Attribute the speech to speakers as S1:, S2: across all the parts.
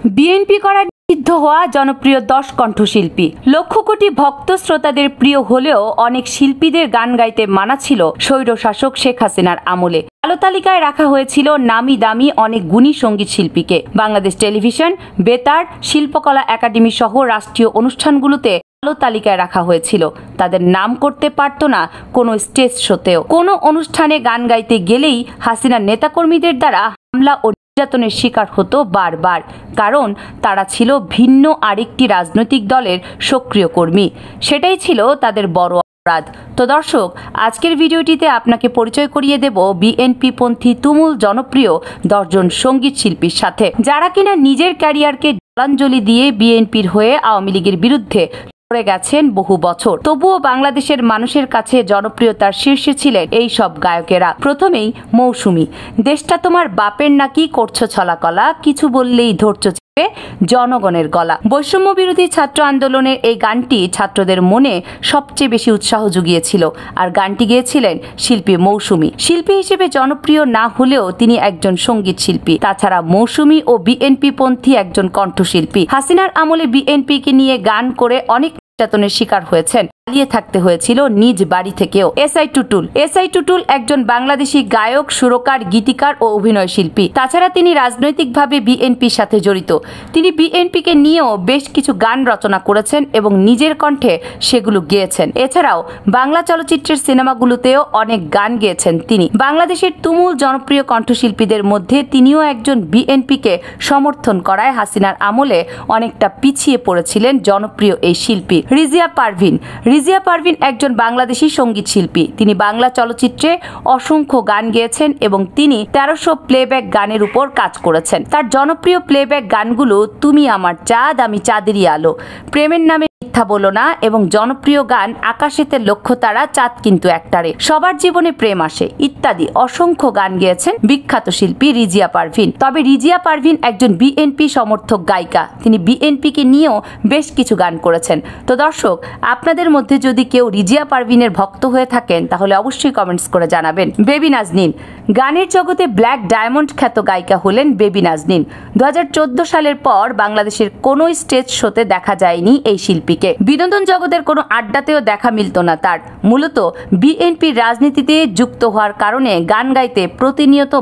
S1: BNP করার নিষিদ্ধ হওয়া জনপ্রিয় 10 কণ্ঠশিল্পী। লক্ষ কোটি ভক্ত শ্রোতাদের প্রিয় হলেও অনেক শিল্পীদের গান গাইতে মানা ছিল স্বৈরশাসক শেখ হাসিনার আমলে। কালো তালিকায় রাখা হয়েছিল নামি দামি অনেক গুণী সঙ্গীত শিল্পীকে। বাংলাদেশ টেলিভিশন, বেতার, শিল্পকলা একাডেমি সহ রাষ্ট্রীয় অনুষ্ঠানগুলোতে কালো তালিকায় রাখা হয়েছিল। তাদের নাম করতে পারত না কোনো স্টেজ শোতেও। কোনো অনুষ্ঠানে গান গাইতে গেলেই হাসিনার নেতাকর্মীদের দ্বারা হামলা ও নির্যাতনের শিকার হতো বারবার, কারণ তারা ছিল ভিন্ন আরেকটি রাজনৈতিক দলের সক্রিয় কর্মী। সেটাই ছিল তাদের বড় অপরাধ। তো দর্শক, আজকের ভিডিওটিতে আপনাকে পরিচয় করিয়ে দেব বিএনপি পন্থী তুমুল জনপ্রিয় 10 জন সঙ্গীত শিল্পীর সাথে, যারা কিনা নিজের ক্যারিয়ারকে জলাঞ্জলি দিয়ে বিএনপির হয়ে আওয়ামী লীগের বিরুদ্ধে করে গেছেন বহু বছর। তবুও বাংলাদেশের মানুষের কাছে জনপ্রিয়তার শীর্ষে ছিলেন এই সব গায়কেরা। প্রথমেই মৌসুমী। দেশটা তোমার বাপের নাকি করছো ছলাকলা, কিছু বললেই ধরছো চেপে জনগণের গলা। বৈষম্য বিরোধী ছাত্র আন্দোলনের এই গানটি ছাত্রদের মনে সবচেয়ে বেশি উৎসাহ জুগিয়েছিল, আর গানটি গেয়েছিলেন শিল্পী মৌসুমী। শিল্পী হিসেবে জনপ্রিয় না হলেও তিনি একজন সঙ্গীত শিল্পী। তাছাড়া মৌসুমী ও বিএনপি পন্থী একজন কণ্ঠশিল্পী। হাসিনার আমলে বিএনপিকে নিয়ে গান করে অনেক নির্যাতনের শিকার হয়েছেন। পালিয়ে থাকতে হয়েছিল নিজ বাড়ি থেকেও। এসআই টুটুল একজন বাংলাদেশি গায়ক, সুরকার, গীতিকার ও অভিনয় শিল্পী। তাছাড়া তিনি রাজনৈতিকভাবে বিএনপির সাথে জড়িত। তিনি বিএনপিকে নিয়েও বেশ কিছু গান রচনা করেছেন এবং নিজের কণ্ঠে সেগুলো গেয়েছেন। এছাড়াও বাংলা চলচ্চিত্রের সিনেমাগুলোতেও অনেক গান গেয়েছেন তিনি। বাংলাদেশের তুমুল জনপ্রিয় কণ্ঠশিল্পীদের মধ্যে তিনিও একজন। বিএনপিকে সমর্থন করায় হাসিনার আমলে অনেকটা পিছিয়ে পড়েছিলেন জনপ্রিয় এই শিল্পী। রিজিয়া পারভিন একজন বাংলাদেশি সঙ্গীত শিল্পী। তিনি বাংলা চলচ্চিত্রে অসংখ্য গান গেয়েছেন এবং তিনি 1300 প্লেব্যাক গানের উপর কাজ করেছেন। তার জনপ্রিয় প্লেব্যাক গানগুলো তুমি আমার চাঁদ, আমি চাঁদেরই আলো, প্রেমের নামে মিথ্যা বলো না এবং জনপ্রিয় গান আকাশেতে লক্ষ্য তারা, চাঁদ কিন্তু একটারে, সবার জীবনে প্রেম আসে ইত্যাদি অসংখ্য গান গেয়েছেন বিখ্যাত শিল্পী রিজিয়া পারভিন। তবে রিজিয়া পারভিন একজন বিএনপি সমর্থক গায়িকা। তিনি বিএনপিকে নিয়েও বেশ কিছু গান করেছেন। তো দর্শক, আপনাদের মধ্যে যদি কেউ রিজিয়া পারভিনের ভক্ত হয়ে থাকেন তাহলে অবশ্যই কমেন্টস করে জানাবেন। বেবি নাজনীন। গানের জগতে ব্ল্যাক ডায়মন্ড খ্যাত গায়িকা হলেন বেবি নাজনীন। 2014 সালের পর বাংলাদেশের কোনো স্টেজ শোতে দেখা যায়নি এই শিল্পীকে। বিনোদন জগতের কোনো আড্ডাতেও দেখা মিলত না তার। মূলত বিএনপির রাজনীতিতে যুক্ত হওয়ার কারণে গান গাইতে প্রতিনিয়ত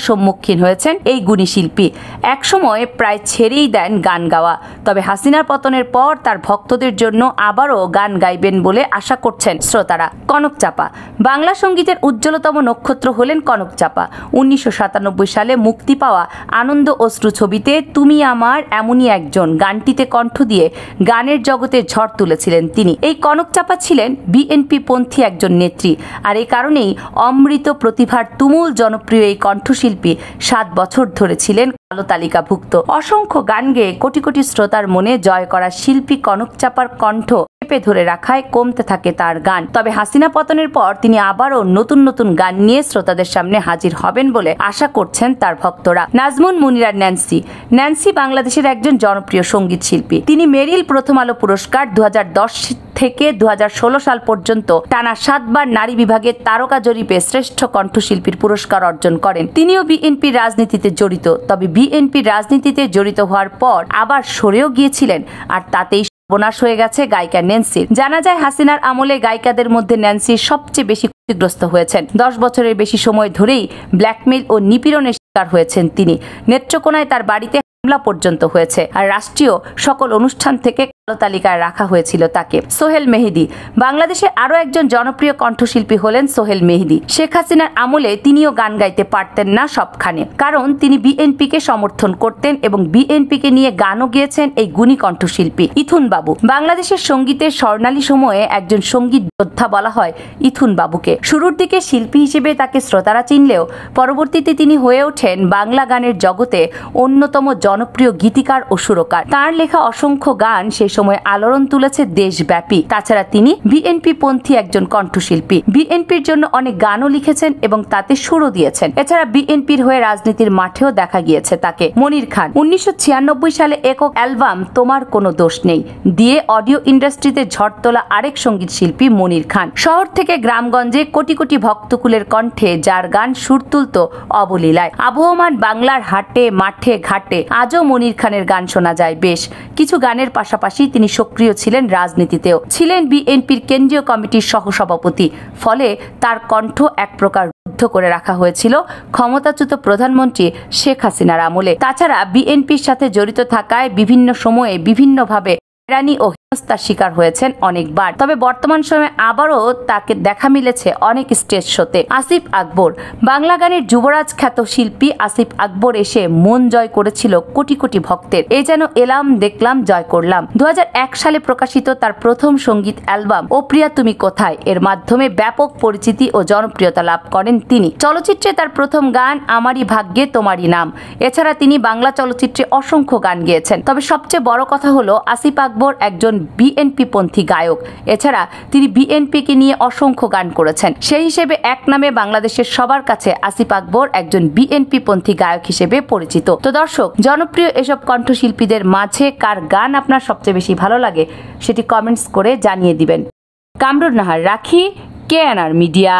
S1: সম্মুখীন হয়েছেন এই গুণী শিল্পী। একসময় প্রায় ছেড়েই দেন গান গাওয়া। তবে হাসিনার পতনের পর তার ভক্তদের জন্য আবারও গান গাইবেন বলে আশা করছেন শ্রোতারা। কনক চাপা। বাংলা সঙ্গীতের উজ্জ্বলতম নক্ষত্র হলেন কনক চাপা। 1997 সালে মুক্তি পাওয়া আনন্দ অশ্রু ছবিতে তুমি আমার এমনই একজন গানটিতে কণ্ঠ দিয়ে গানের জগতে ঝড় তুলেছিলেন তিনি। এই কনক চাপা ছিলেন বিএনপি পন্থী একজন নেত্রী, আর এই কারণেই অমৃত প্রতিভার তুমুল জনপ্রিয় এই কণ্ঠশিল্পী 7 বছর ধরে ছিলেন কালো তালিকাভুক্ত। অসংখ্য গান গেয়ে কোটি কোটি শ্রোতার মনে জয় করা শিল্পী কনক চাপার কণ্ঠ চেপে ধরে রাখায় কমতে থাকে তার গান। তবে হাসিনা পতনের পর তিনি আবারও নতুন নতুন গান নিয়ে শ্রোতাদের সামনে হাজির হবেন বলে আশা করছেন তার ভক্তরা। নাজমুন মুনিরা ন্যান্সি বাংলাদেশের একজন জনপ্রিয় সঙ্গীত শিল্পী। তিনি মেরিল প্রথম আলো পুরস্কার 2010 থেকে 2016 সাল পর্যন্ত টানা 7 বার নারী বিভাগে তারকা জরিপে শ্রেষ্ঠ কণ্ঠশিল্পীর পুরস্কার অর্জন করেন। তিনিও বিএনপির রাজনীতিতে জড়িত। তবে বিএনপির রাজনীতিতে জড়িত হওয়ার পর আবার সরেও গিয়েছিলেন, আর তাতেই সর্বনাশ হয়ে গেছে গায়িকা ন্যান্সির। জানা যায় হাসিনার আমলে গায়িকাদের মধ্যে ন্যান্সি সবচেয়ে বেশি ক্ষতিগ্রস্ত হয়েছেন। 10 বছরের বেশি সময় ধরেই ব্ল্যাকমেইল ও নিপীড়নের শিকার হয়েছেন তিনি। নেত্রকোনায় তার বাড়িতে হামলা পর্যন্ত হয়েছে, আর রাষ্ট্রীয় সকল অনুষ্ঠান থেকে কালো তালিকায় রাখা হয়েছিল তাকে। সোহেল মেহেদী। বাংলাদেশের আরো একজন জনপ্রিয় কণ্ঠশিল্পী হলেন সোহেল মেহেদী। শেখ হাসিনার আমলে তিনিও গান গাইতে পারতেন না সবখানে, কারণ তিনি বিএনপিকে সমর্থন করতেন এবং বিএনপিকে নিয়ে গানও গেয়েছেন এই গুণী কণ্ঠশিল্পী। ইথুন বাবু। বাংলাদেশের সঙ্গীতের স্বর্ণালী সময়ে একজন সঙ্গীত যোদ্ধা বলা হয় ইথুন বাবুকে। শুরুর দিকে শিল্পী হিসেবে তাকে শ্রোতারা চিনলেও পরবর্তীতে তিনি হয়ে ওঠেন বাংলা গানের জগতে অন্যতম জনপ্রিয় গীতিকার ও সুরকার। তার লেখা অসংখ্য গান সেই সময় আলোড়ন তুলেছে দেশব্যাপী। তাছাড়া তিনি বিএনপি পন্থী একজন কণ্ঠশিল্পী। বিএনপির জন্য অনেক গানও লিখেছেন এবং তাতে সুরও দিয়েছেন। এছাড়া বিএনপির হয়ে রাজনীতির মাঠেও দেখা গিয়েছে তাকে। মনির খান 1996 সালে একক অ্যালবাম তোমার কোনো দোষ নেই দিয়ে অডিও ইন্ডাস্ট্রিতে ঝড় তোলা আরেক সঙ্গীত শিল্পী মনির খান। শহর থেকে গ্রামগঞ্জে কোটি কোটি ভক্তকুলের কণ্ঠে যার গান সুর তুলত অবলীলায়। আবহমান বাংলার হাটে মাঠে ঘাটে আজও মনির খানের গান শোনা যায় বেশ কিছু। গানের পাশাপাশি তিনি সক্রিয় ছিলেন রাজনীতিতেও, ছিলেন বিএনপির কেন্দ্রীয় কমিটির সহসভাপতি। ফলে তার কণ্ঠ এক প্রকার রুদ্ধ করে রাখা হয়েছিল ক্ষমতাচ্যুত প্রধানমন্ত্রী শেখ হাসিনার আমলে। তাছাড়া বিএনপির সাথে জড়িত থাকায় বিভিন্ন সময়ে বিভিন্নভাবে হয়রানি ও হেনস্থার শিকার হয়েছেন অনেকবার। তবে বর্তমান সময়ে আবারও তাকে দেখা মিলেছে অনেক স্টেজ শোতে। আসিফ আকবর বাংলা গানের যুবরাজ খ্যাত শিল্পী আসিফ আকবর এসে মন জয় করেছিল কোটি কোটি ভক্তের। এই যেন এলাম দেখলাম জয় করলাম। 2001 সালে প্রকাশিত তার প্রথম সঙ্গীত অ্যালবাম ও প্রিয়া তুমি কোথায় এর মাধ্যমে ব্যাপক পরিচিতি ও জনপ্রিয়তা লাভ করেন তিনি। চলচ্চিত্রে তার প্রথম গান আমারই ভাগ্যে তোমারই নাম। এছাড়া তিনি বাংলা চলচ্চিত্রে অসংখ্য গান গেয়েছেন। তবে সবচেয়ে বড় কথা হলো আসিফ আকবর একজন বিএনপি পন্থী গায়ক। এছাড়া তিনি বিএনপিকে নিয়ে অসংখ্য গান করেছেন। সেই হিসেবে এক নামে বাংলাদেশের সবার কাছে আসিফ আকবর একজন বিএনপি পন্থী গায়ক হিসেবে পরিচিত। তো দর্শক, জনপ্রিয় এসব কণ্ঠশিল্পীদের মাঝে কার গান আপনার সবচেয়ে বেশি ভালো লাগে সেটি কমেন্টস করে জানিয়ে দিবেন। কামরুন নাহার, রাখি, KNR মিডিয়া।